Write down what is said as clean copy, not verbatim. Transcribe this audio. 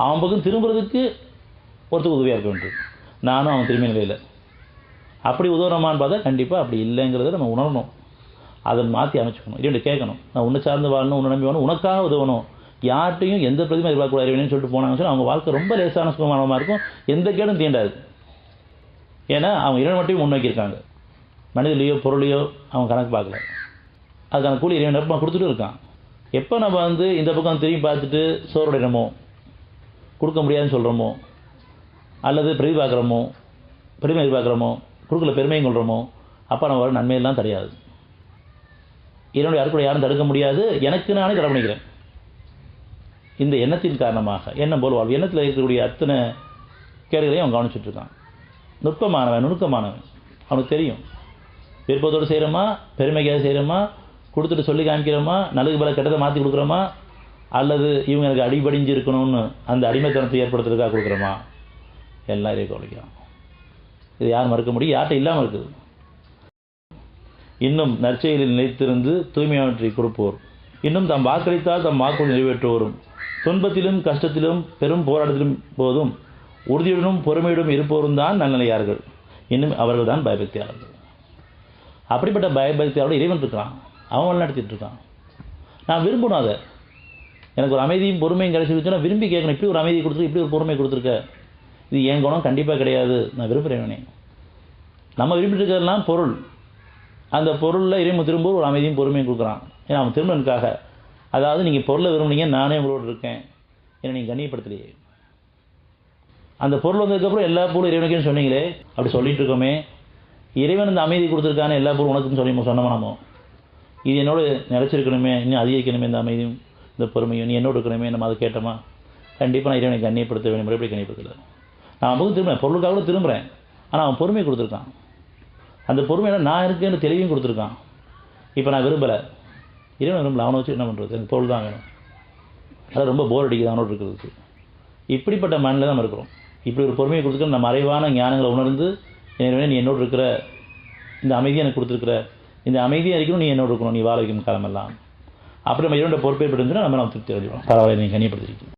அவன் பக்கம் திரும்புறதுக்கு ஒருத்தருக்கு உதவியாக இருக்க வேண்டும். நானும் அவன் திரும்பிய நிலையில் அப்படி உதவுறமான்னு பார்த்தா கண்டிப்பாக அப்படி இல்லைங்கிறத நம்ம உணரணும். அதை மாற்றி அமைச்சுக்கணும். இறைவனை கேட்கணும். நான் உன்னை சார்ந்து வாழணும், உன்னை நம்பி வாழணும், உனக்காக உதவணும். யார்ட்டையும் எந்த பிரதிமை எதிர்பார்க்கக்கூடாது இறைவனு சொல்லிட்டு போனாங்கன்னு சொன்னால் அவங்க வாழ்க்கை ரொம்ப லேசான சுகமானமாக இருக்கும். எந்த கேடும் தீண்டாது. ஏன்னா அவங்க இறைவன் மட்டும் முன்னோக்கியிருக்காங்க. மனிதலையோ பொருளையோ அவன் கணக்கு பார்க்கல. அதுக்கான கூலி இறைவன் நிரப்பமாக கொடுத்துட்டு இருக்கான். எப்போ நம்ம இந்த பக்கம் திரும்பி பார்த்துட்டு சோறுடையிறமோ, கொடுக்க முடியாதுன்னு சொல்கிறோமோ, அல்லது பிரதி பார்க்குறோமோ, பெருமை எதிர்பார்க்குறோமோ, கொடுக்கல பெருமையும் கொள்கிறோமோ, அப்போ நம்ம வர நன்மையெல்லாம் தடையாது. இறைவனுடைய அருள் யாரும் தடுக்க முடியாது. எனக்கு நானே தடை பண்ணிக்கிறேன். இந்த எண்ணத்தின் காரணமாக எண்ணம் போல் வாழ்வு. எண்ணத்தில் இருக்கக்கூடிய அத்தனை கேடுகளையும் அவன் கவனிச்சுட்டு இருக்கான். நுட்பமானவன், நுணுக்கமானவன். அவனுக்கு தெரியும் விருப்பத்தோடு செய்கிறோமா, பெருமைக்காக செய்கிறோமா, கொடுத்துட்டு சொல்லி காமிக்கிறோமா, நல்லது பல கெட்டதை மாற்றி கொடுக்குறோமா, அல்லது இவங்க எனக்கு அடிபடிஞ்சு இருக்கணும்னு அந்த அடிமைத்தனத்தை ஏற்படுத்துறதுக்காக கொடுக்குறோமா, எல்லாம் இறை கவனிக்கிறான். இது யார் மறுக்க முடியும்? யார்கிட்ட இல்லாமல் இருக்குது. இன்னும் நற்செயலில் நிலைத்திருந்து தூய்மையானவற்றை கொடுப்போர், இன்னும் தாம் வாக்களித்தால் தம் வாக்குறுதி நிறைவேற்றுவோரும், துன்பத்திலும் கஷ்டத்திலும் பெரும் போராட்டத்திலும் போதும் உறுதியுடனும் பொறுமையுடன் இருப்போரும் தான் நல்நிலையார்கள். இன்னும் அவர்கள் தான் பயபக்தியாளர்கள். அப்படிப்பட்ட பயபக்தியாளோட இறைவன் இருக்கிறான். அவன் நடத்திட்டு இருக்கான். நான் விரும்பணும். அதை எனக்கு ஒரு அமைதியும் பொறுமையும் கிடைச்சிருச்சுன்னா விரும்பி கேட்கணும். இப்படி ஒரு அமைதி கொடுத்துருக்கு, இப்படி ஒரு பொறுமை கொடுத்துருக்க, இது என் குணம் கண்டிப்பாக கிடையாது, நான் விரும்புகிறேன். நம்ம விரும்பிட்டு இருக்கிறதுலாம் பொருள். அந்த பொருளில் இறைவன் திரும்ப ஒரு அமைதியும் பொறுமையும் கொடுக்குறான். ஏன்னா அவன் திருமணனுக்காக. அதாவது நீங்கள் பொருளை விரும்புனீங்க, நானே உங்களோடு இருக்கேன், ஏன்னா நீங்கள் கண்ணியப்படுத்தலையே. அந்த பொருள் வந்ததுக்கப்புறம் எல்லா பொருளும் இறைவனுக்குன்னு சொன்னீங்களே, அப்படி சொல்லிட்டு இருக்கோமே. இறைவன் இந்த அமைதி கொடுத்துருக்கான எல்லா பொருளும் உனக்குன்னு சொல்லி சொன்னோமா நம்ம, இது என்னோட நிலச்சிருக்கணுமே, இன்னும் அதிகரிக்கணுமே, இந்த அமைதியும் இந்த பொறுமையும் நீ என்னோடு இருக்கணுமே, நம்ம அதை கேட்டோமா? கண்டிப்பாக நான் இறைவனை கண்ணியப்படுத்த வேண்டிய முறைப்படி கண்ணியப்படுத்தலை. நான் பக்கம் திரும்புகிறேன், பொருளுக்காக கூட திரும்புகிறேன். ஆனால் அவன் பொறுமையை கொடுத்துருக்கான். அந்த பொறுமையில நான் இருக்கேன்னு தெளிவையும் கொடுத்துருக்கான். இப்போ நான் விரும்பலை, இறைவன் விரும்பலை, அவனை வச்சு என்ன பண்ணுறது? எனக்கு பொருள் தான் வேணும். அதான் ரொம்ப போர் அடிக்குது அவனோடு இருக்கிறதுக்கு. இப்படிப்பட்ட மண்ணில் தான் இருக்கிறோம். இப்படி ஒரு பொறுமையை கொடுத்துக்க நம்ம மறைவான ஞானங்களை உணர்ந்து, இறைவனே நீ என்னோடு இருக்கிற, இந்த அமைதியை எனக்கு கொடுத்துருக்குற, இந்த அமைதியாக இருக்கணும், நீ என்னோடு இருக்கணும், நீ வாழ வைக்கும் காலமெல்லாம். அப்படி நம்ம இறைவனோட பொறுப்பேற்பட்டு நம்ம திருப்தி அடைவோம். பரவாயில்லை, நீ கண்ணியப்படுத்திருக்கீங்க.